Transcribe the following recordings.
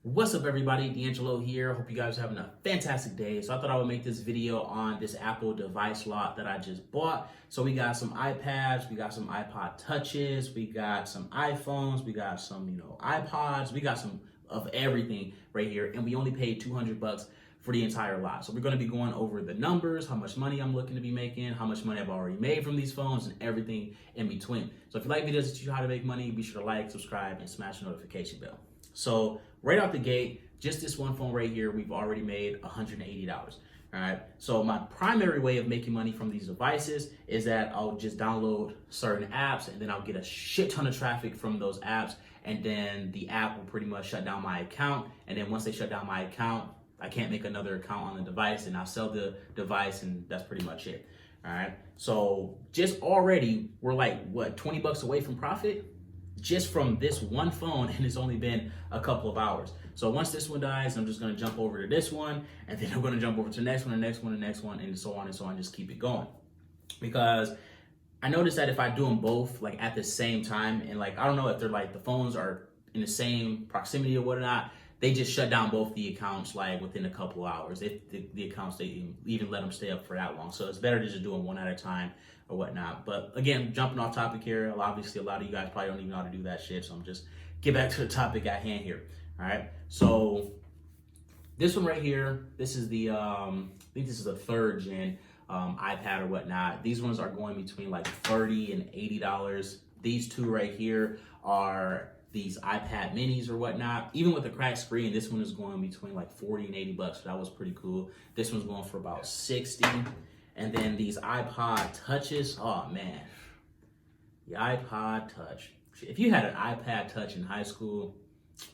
What's up, everybody? DeAngelo here. Hope you guys are having a fantastic day. So I thought I would make this video on this Apple device lot that I just bought. So we got some iPads, we got some iPod touches, we got some iPhones, we got some, iPods, we got some of everything right here. And we only paid 200 bucks for the entire lot. So we're going to be going over the numbers, how much money I'm looking to be making, how much money I've already made from these phones, and everything in between. So if you like videos that teach you how to make money, be sure to like, subscribe, and smash the notification bell. So right out the gate, just this one phone right here, we've already made $180. All right. So my primary way of making money from these devices is that I'll just download certain apps and then I'll get a shit ton of traffic from those apps. And then the app will pretty much shut down my account. And then once they shut down my account, I can't make another account on the device, and I'll sell the device, and that's pretty much it. All right. So just already we're like, what, 20 bucks away from profit? Just from this one phone, and it's only been a couple of hours. So once this one dies, I'm just gonna jump over to this one, and then I'm gonna jump over to the next one, the next one, the next one, and so on and so on, just keep it going. Because I noticed that if I do them both like at the same time, and like, I don't know if they're like the phones are in the same proximity or whatnot, they just shut down both the accounts like within a couple of hours. If the accounts, they even let them stay up for that long. So it's better to just do them one at a time or whatnot. But again, jumping off topic here, obviously a lot of you guys probably don't even know how to do that shit. So I'm just get back to the topic at hand here. All right. So this one right here, this is the, I think this is a 3rd gen iPad or whatnot. These ones are going between like $30 and $80. These two right here are these iPad minis or whatnot. Even with the cracked screen, this one is going between like 40 and 80 bucks. So that was pretty cool. This one's going for about 60. And then these iPod touches, oh man, the iPod touch. If you had an iPad touch in high school,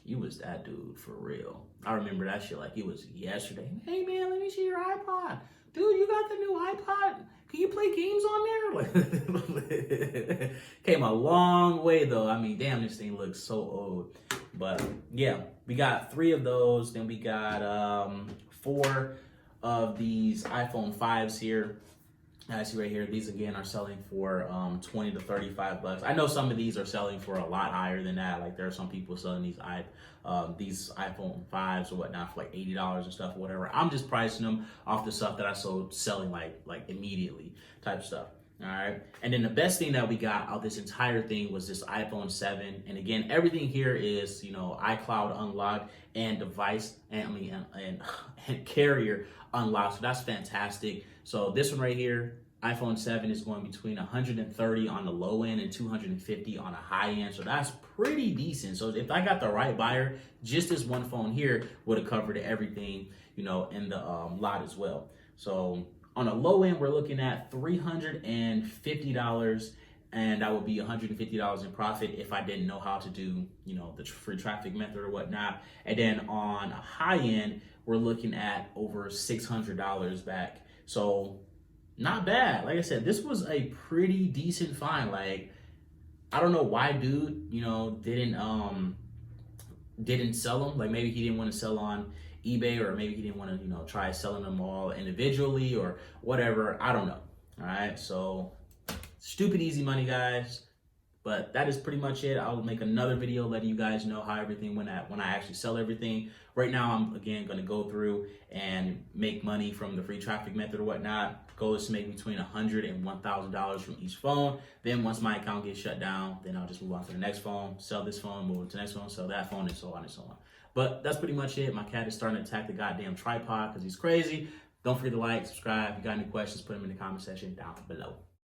you was that dude for real. I remember that shit like it was yesterday. Hey man, let me see your iPod. Dude, you got the new iPod? Can you play games on there? Came a long way though. I mean, damn, this thing looks so old. But yeah, we got 3 of those. Then we got 4 of these iPhone 5s here. I see right here, these again are selling for 20 to 35 bucks. I know some of these are selling for a lot higher than that. Like there are some people selling these iPhone 5s or whatnot for like $80 and stuff or whatever. I'm just pricing them off the stuff that I sold selling like immediately type stuff. All right. And then the best thing that we got out this entire thing was this iPhone 7. And again, everything here is, iCloud unlocked and device and carrier unlocked. So that's fantastic. So this one right here, iPhone 7 is going between 130 on the low end and 250 on the high end. So that's pretty decent. So if I got the right buyer, just this one phone here would have covered everything, in the lot as well. So on the low end, we're looking at $350, and that would be $150 in profit if I didn't know how to do, the free traffic method or whatnot. And then on a high end, we're looking at over $600 back. So not bad. Like I said, this was a pretty decent find. Like, I don't know why dude, didn't sell them. Like maybe he didn't want to sell on eBay, or maybe he didn't want to, try selling them all individually or whatever. I don't know. All right. So stupid easy money, guys. But that is pretty much it. I'll make another video letting you guys know how everything went when I actually sell everything. Right now, I'm again going to go through and make money from the free traffic method or whatnot. Goal is to make between $100 and $1,000 from each phone. Then once my account gets shut down, then I'll just move on to the next phone, sell this phone, move to the next phone, sell that phone, and so on and so on. But that's pretty much it. My cat is starting to attack the goddamn tripod because he's crazy. Don't forget to like, subscribe. If you got any questions, put them in the comment section down below.